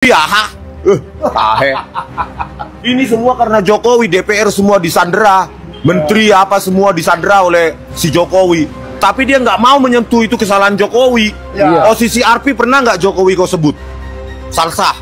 Ya, tahe. Ini semua karena Jokowi, DPR semua disandera, menteri apa semua disandera oleh si Jokowi. Tapi dia nggak mau menyentuh itu kesalahan Jokowi. Ya. Posisi Arpi pernah nggak Jokowi kau sebut? Salsah.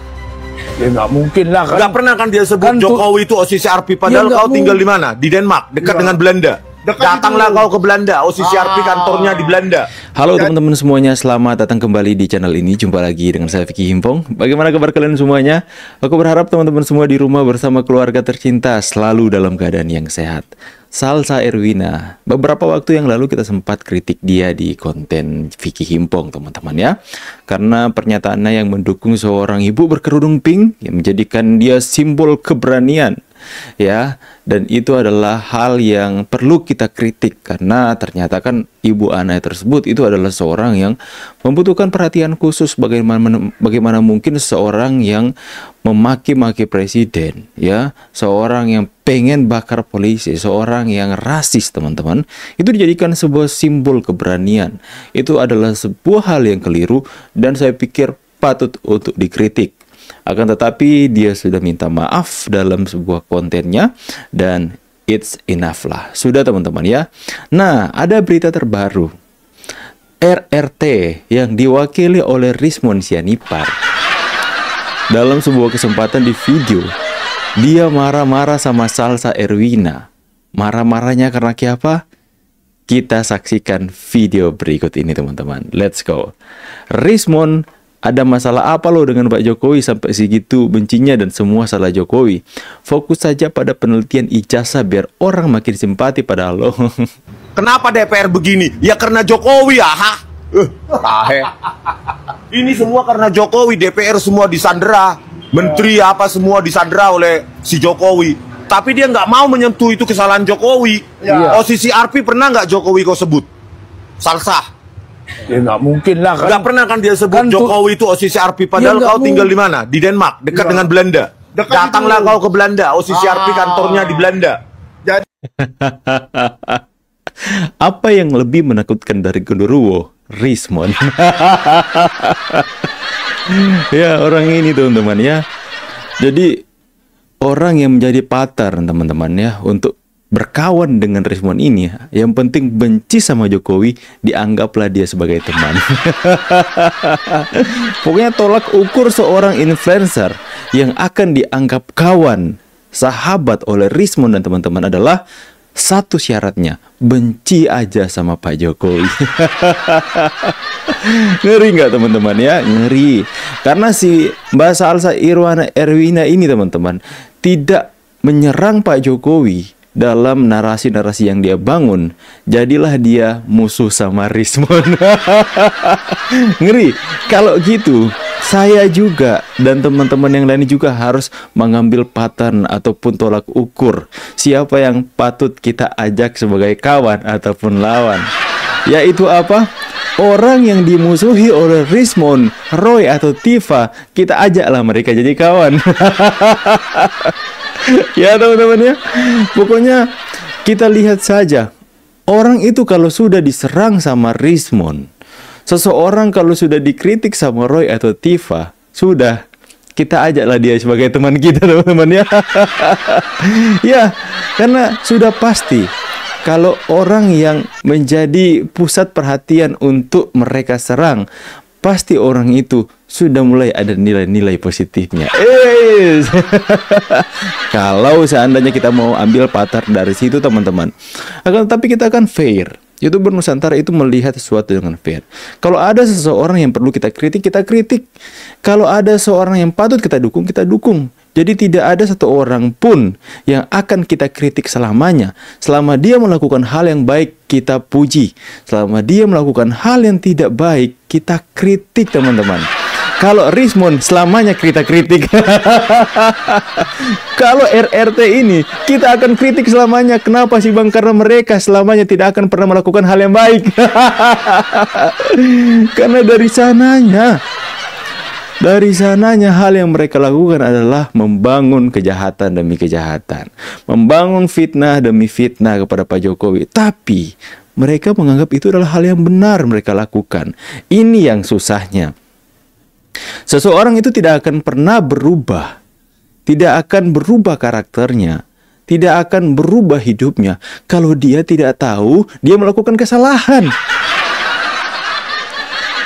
Ya nggak mungkin lah kan. Nggak pernah kan dia sebut Kan Jokowi itu OSIS Arpi. Padahal Ya, kau tinggal di mana? Di Denmark, dekat Ya. dengan Belanda. Dekat Datanglah itu. kau ke Belanda, OSIS Arpi kantornya di Belanda. Halo teman-teman semuanya, selamat datang kembali di channel ini. Jumpa lagi dengan saya Vicky Himpong. Bagaimana kabar kalian semuanya? Aku berharap teman-teman semua di rumah bersama keluarga tercinta selalu dalam keadaan yang sehat. Salsa Erwina, beberapa waktu yang lalu kita sempat kritik dia di konten Vicky Himpong teman-teman ya. Karena pernyataannya yang mendukung seorang ibu berkerudung pink yang menjadikan dia simbol keberanian. Ya, dan itu adalah hal yang perlu kita kritik karena ternyata kan ibu Ana tersebut itu adalah seorang yang membutuhkan perhatian khusus. Bagaimana mungkin seorang yang memaki-maki presiden, ya, seorang yang pengen bakar polisi, seorang yang rasis teman-teman, itu dijadikan sebuah simbol keberanian. Itu adalah sebuah hal yang keliru dan saya pikir patut untuk dikritik. Akan tetapi dia sudah minta maaf dalam sebuah kontennya dan it's enough lah. Sudah teman-teman ya. Nah, ada berita terbaru. RRT yang diwakili oleh Rismon Sianipar. Dalam sebuah kesempatan di video, dia marah-marah sama Salsa Erwina. Marah-marahnya karena apa? Kita saksikan video berikut ini teman-teman. Let's go. Rismon, ada masalah apa lo dengan Pak Jokowi sampai segitu bencinya dan semua salah Jokowi? Fokus saja pada penelitian ijazah biar orang makin simpati pada lo. Kenapa DPR begini? Ya karena Jokowi ya. Tahe. Ini semua karena Jokowi, DPR semua disandera, menteri apa semua disandera oleh si Jokowi. Tapi dia nggak mau menyentuh itu kesalahan Jokowi. Ya. Posisi Arpi pernah nggak Jokowi kau sebut? Salsah. Ya nggak mungkin lah kan. Nggak pernah kan dia sebut Kan Jokowi itu OSIS Arpi. Padahal Ya, nggak kau tinggal di mana? Di Denmark, dekat Ya. dengan Belanda. Dekat Datanglah itu. kau ke Belanda, OSIS Arpi kantornya di Belanda. Apa yang lebih menakutkan dari genderuwo? Rismon. Ya, orang ini teman-teman ya. Jadi orang yang menjadi pattern teman-teman ya untuk berkawan dengan Rismon ini, yang penting benci sama Jokowi, dianggaplah dia sebagai teman. Pokoknya tolak ukur seorang influencer yang akan dianggap kawan, sahabat oleh Rismon dan teman-teman adalah satu syaratnya, benci aja sama Pak Jokowi. Ngeri nggak teman-teman ya? Ngeri. Karena si Mbak Salsa Erwina ini teman-teman tidak menyerang Pak Jokowi dalam narasi-narasi yang dia bangun. Jadilah dia musuh sama Rismon. Ngeri. Kalau gitu, saya juga dan teman-teman yang lain juga harus mengambil pattern ataupun tolak ukur siapa yang patut kita ajak sebagai kawan ataupun lawan. Yaitu apa? Orang yang dimusuhi oleh Rismon, Roy atau Tifa, kita ajaklah mereka jadi kawan. Ya teman-teman ya. Pokoknya kita lihat saja. Orang itu kalau sudah diserang sama Rismon, seseorang kalau sudah dikritik sama Roy atau Tifa, sudah, kita ajaklah dia sebagai teman kita teman-teman ya. Ya, karena sudah pasti kalau orang yang menjadi pusat perhatian untuk mereka serang, pasti orang itu sudah mulai ada nilai-nilai positifnya. Kalau seandainya kita mau ambil pattern dari situ teman-teman, tapi kita akan fair. YouTuber Nusantara itu melihat sesuatu dengan fair. Kalau ada seseorang yang perlu kita kritik, kita kritik. Kalau ada seorang yang patut kita dukung, kita dukung. Jadi tidak ada satu orang pun yang akan kita kritik selamanya. Selama dia melakukan hal yang baik, kita puji. Selama dia melakukan hal yang tidak baik, kita kritik teman-teman. Kalau Rismon selamanya kita kritik. Kalau RRT ini kita akan kritik selamanya. Kenapa sih Bang? Karena mereka selamanya tidak akan pernah melakukan hal yang baik. Karena dari sananya hal yang mereka lakukan adalah membangun kejahatan demi kejahatan, membangun fitnah demi fitnah kepada Pak Jokowi. Tapi mereka menganggap itu adalah hal yang benar mereka lakukan. Ini yang susahnya. Seseorang itu tidak akan pernah berubah, tidak akan berubah karakternya, tidak akan berubah hidupnya kalau dia tidak tahu dia melakukan kesalahan.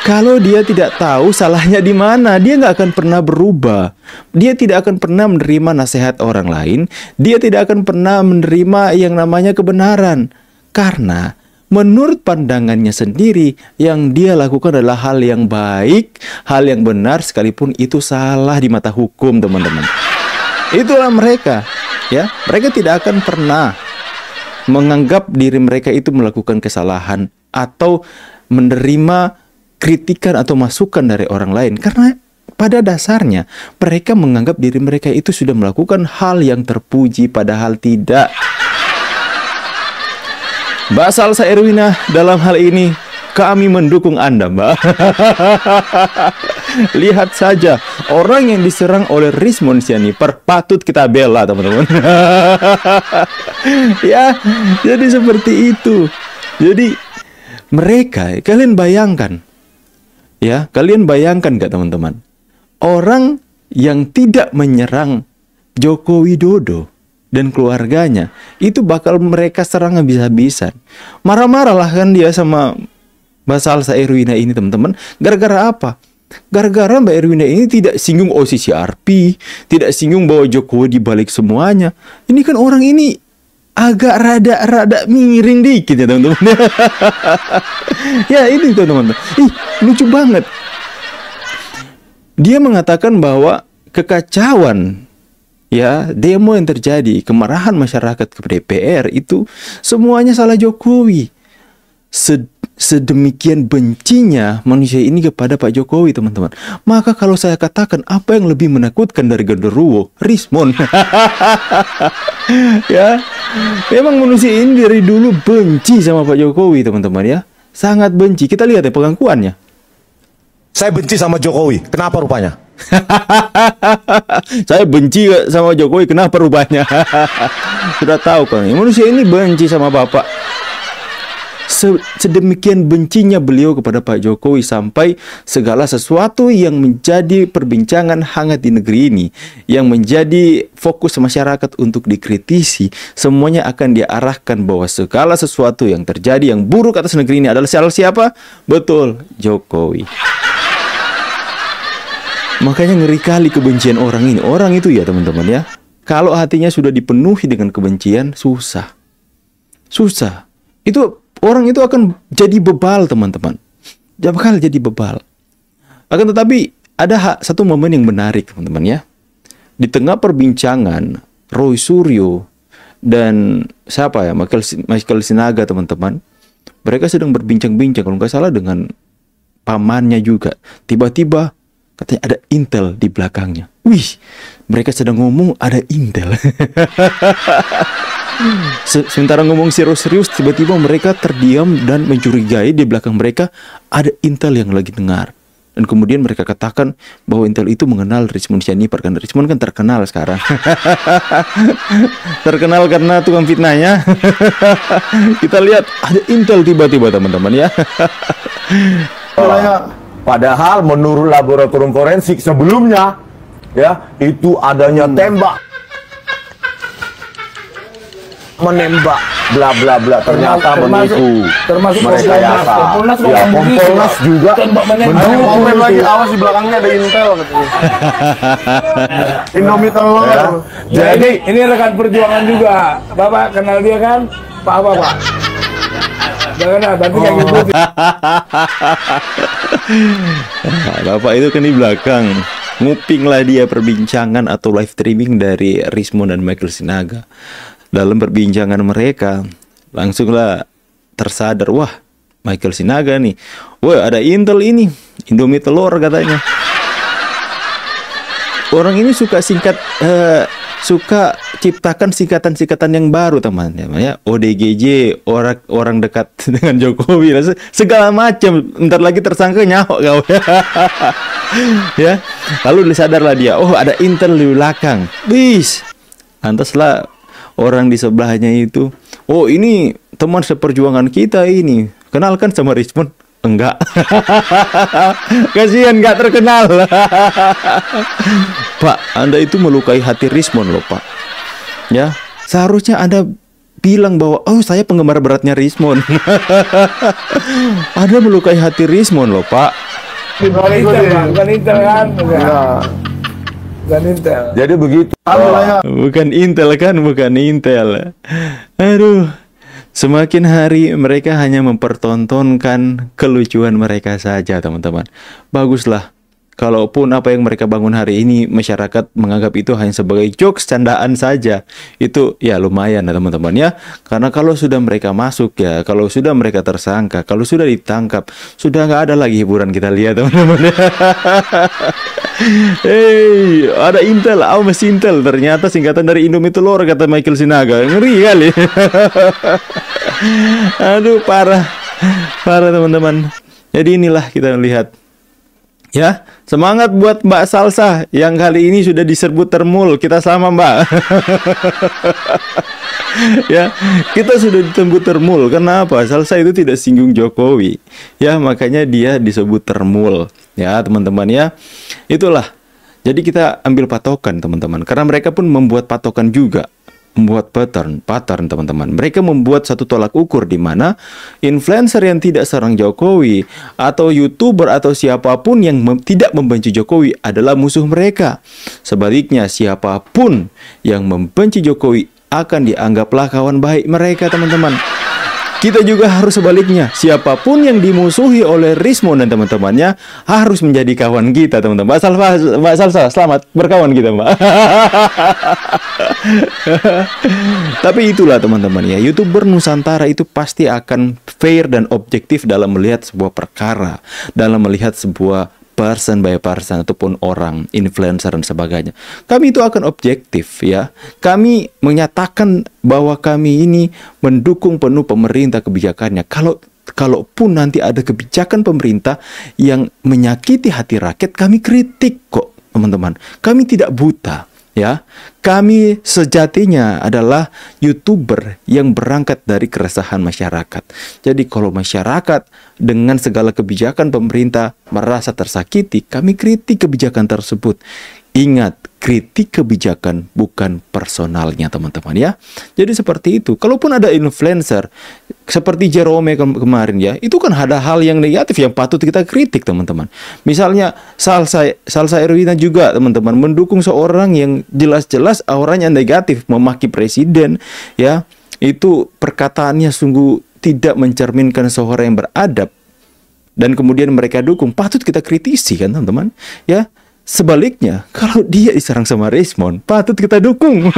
Kalau dia tidak tahu salahnya di mana, dia nggak akan pernah berubah. Dia tidak akan pernah menerima nasihat orang lain. Dia tidak akan pernah menerima yang namanya kebenaran. Karena menurut pandangannya sendiri, yang dia lakukan adalah hal yang baik, hal yang benar, sekalipun itu salah di mata hukum, teman-teman. Itulah mereka, ya. Mereka tidak akan pernah menganggap diri mereka itu melakukan kesalahan atau menerima kritikan atau masukan dari orang lain, karena pada dasarnya mereka menganggap diri mereka itu sudah melakukan hal yang terpuji, padahal tidak. Mbak Salsa Erwina, dalam hal ini kami mendukung Anda, Mbak. Lihat saja, orang yang diserang oleh Rizmon Sianiper patut kita bela, teman-teman. Ya, jadi seperti itu. Jadi mereka, kalian bayangkan, ya, kalian bayangkan nggak, teman-teman? Orang yang tidak menyerang Joko Widodo dan keluarganya, itu bakal mereka serang habis-habisan. Marah-marah lah kan dia sama Mbak Salsa Erwina ini, teman-teman. Gara-gara apa? Gara-gara Mbak Erwina ini tidak singgung OCCRP, tidak singgung bahwa Jokowi dibalik semuanya. Ini kan orang ini agak rada miring dikit ya, teman-teman. Ya, ini teman-teman. Ih, lucu banget. Dia mengatakan bahwa kekacauan, ya, demo yang terjadi, kemarahan masyarakat ke DPR itu semuanya salah Jokowi. Sedemikian bencinya manusia ini kepada Pak Jokowi, teman-teman. Maka kalau saya katakan, apa yang lebih menakutkan dari genderuwo? Rizmon. Ya, memang manusia ini dari dulu benci sama Pak Jokowi, teman-teman, ya. Sangat benci. Kita lihat ya pengakuannya. Saya benci sama Jokowi. Kenapa rupanya? Saya benci sama Jokowi, kenapa rupanya? Sudah tahu kan, manusia ini benci sama Bapak. Sedemikian bencinya beliau kepada Pak Jokowi, sampai segala sesuatu yang menjadi perbincangan hangat di negeri ini, yang menjadi fokus masyarakat untuk dikritisi, semuanya akan diarahkan bahwa segala sesuatu yang terjadi yang buruk atas negeri ini adalah salah siapa? Betul, Jokowi. Makanya ngeri kali kebencian orang ini. Orang itu ya, teman-teman, ya, kalau hatinya sudah dipenuhi dengan kebencian, susah. Susah. Itu orang itu akan jadi bebal, teman-teman. Dia bakal jadi bebal. Akan tetapi ada satu momen yang menarik, teman-teman, ya. Di tengah perbincangan Roy Suryo dan siapa ya, Michael Sinaga, teman-teman, mereka sedang berbincang-bincang, kalau nggak salah dengan pamannya juga. Tiba-tiba katanya ada intel di belakangnya. Wih, mereka sedang ngomong ada intel. Sementara ngomong serius-serius, tiba-tiba mereka terdiam dan mencurigai di belakang mereka ada intel yang lagi dengar. Dan kemudian mereka katakan bahwa intel itu mengenal Rizmon Sianiper, kan Rizmon kan terkenal sekarang. Terkenal karena tukang fitnahnya. Kita lihat ada intel tiba-tiba, teman-teman, ya. Padahal menurut laboratorium forensik sebelumnya, ya, itu adanya tembak menembak bla bla bla, ternyata menipu merekayasa. Ya, Kompolnas juga mendukung lagi, awas di belakangnya ada intel katanya. Indomie telur. Ya. Jadi ini rekan perjuangan juga. Bapak kenal dia kan? Pak apa, Pak? Jangan nanti kayak gitu. Bapak itu kan di belakang nguping lah dia perbincangan atau live streaming dari Rizmon dan Michael Sinaga. Dalam perbincangan mereka langsunglah tersadar, wah, Michael Sinaga nih, wah, ada intel ini, Indomie telur katanya. Orang ini suka suka ciptakan singkatan-singkatan yang baru, teman, ya. ODGJ, orang dekat dengan Jokowi, segala macam. Ntar lagi tersangka nyahok kau. Ya, lalu disadarlah dia, oh, ada intel di belakang. Bis, lantaslah orang di sebelahnya itu, oh, ini teman seperjuangan kita ini, kenalkan sama Rizmon. Enggak. Kasihan nggak terkenal. Pak, Anda itu melukai hati Rismon loh, Pak. Ya, seharusnya Anda bilang bahwa oh saya penggemar beratnya Rismon. Anda melukai hati Rismon loh, Pak. Bukan Intel, Pak. Bukan Intel kan? Bukan Intel. Jadi begitu. Bukan Intel kan, bukan Intel. Aduh. Semakin hari mereka hanya mempertontonkan kelucuan mereka saja, teman-teman. Baguslah. Kalaupun apa yang mereka bangun hari ini masyarakat menganggap itu hanya sebagai jokes, candaan saja, itu ya lumayan ya teman-teman ya. Karena kalau sudah mereka masuk ya, kalau sudah mereka tersangka, kalau sudah ditangkap, sudah nggak ada lagi hiburan kita lihat teman-teman. Hey, ada Intel, awas Intel. Ternyata singkatan dari Indomie Telur kata Michael Sinaga. Ngeri kali. Aduh, parah teman-teman. Jadi inilah kita lihat. Ya, semangat buat Mbak Salsa yang kali ini sudah diserbu termul. Kita sama, Mbak. Ya, kita sudah disebut termul. Kenapa? Salsa itu tidak singgung Jokowi. Ya, makanya dia disebut termul. Ya, teman-teman ya. Itulah. Jadi kita ambil patokan, teman-teman. Karena mereka pun membuat patokan juga. Membuat pattern teman-teman. Mereka membuat satu tolak ukur di mana influencer yang tidak serang Jokowi atau YouTuber atau siapapun yang tidak membenci Jokowi adalah musuh mereka. Sebaliknya, siapapun yang membenci Jokowi akan dianggaplah kawan baik mereka, teman-teman. Kita juga harus sebaliknya. Siapapun yang dimusuhi oleh Rismon dan teman-temannya harus menjadi kawan kita, teman-teman. Mbak Salsa, selamat berkawan kita, Mbak. Tapi itulah teman-teman ya, YouTuber Nusantara itu pasti akan fair dan objektif dalam melihat sebuah perkara, dalam melihat sebuah person by person ataupun orang, influencer dan sebagainya. Kami itu akan objektif ya. Kami menyatakan bahwa kami ini mendukung penuh pemerintah kebijakannya. Kalaupun nanti ada kebijakan pemerintah yang menyakiti hati rakyat, kami kritik kok, teman-teman. Kami tidak buta. Ya, kami sejatinya adalah YouTuber yang berangkat dari keresahan masyarakat. Jadi kalau masyarakat dengan segala kebijakan pemerintah merasa tersakiti, kami kritik kebijakan tersebut. Ingat, kritik kebijakan bukan personalnya, teman-teman ya. Jadi seperti itu. Kalaupun ada influencer seperti Jerome kemarin ya, itu kan ada hal yang negatif yang patut kita kritik, teman-teman. Misalnya Salsa Erwina juga, teman-teman, mendukung seorang yang jelas-jelas auranya negatif, memaki presiden ya. Itu perkataannya sungguh tidak mencerminkan seorang yang beradab. Dan kemudian mereka dukung, patut kita kritisi kan, teman-teman ya. Sebaliknya, kalau dia diserang sama Rismon, patut kita dukung.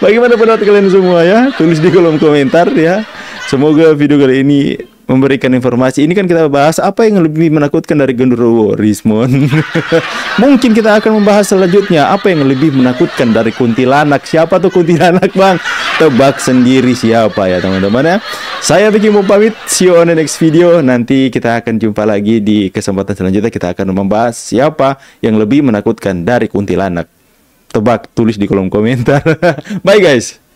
Bagaimana pendapat kalian semua ya? Tulis di kolom komentar ya. Semoga video kali ini memberikan informasi. Ini kan kita bahas apa yang lebih menakutkan dari genderuwo, Rismon. Mungkin kita akan membahas selanjutnya apa yang lebih menakutkan dari kuntilanak. Siapa tuh kuntilanak, Bang? Tebak sendiri siapa ya, teman-teman ya. Saya Vicky mau pamit. See you on the next video. Nanti kita akan jumpa lagi di kesempatan selanjutnya. Kita akan membahas siapa yang lebih menakutkan dari kuntilanak. Tebak, tulis di kolom komentar. Bye guys.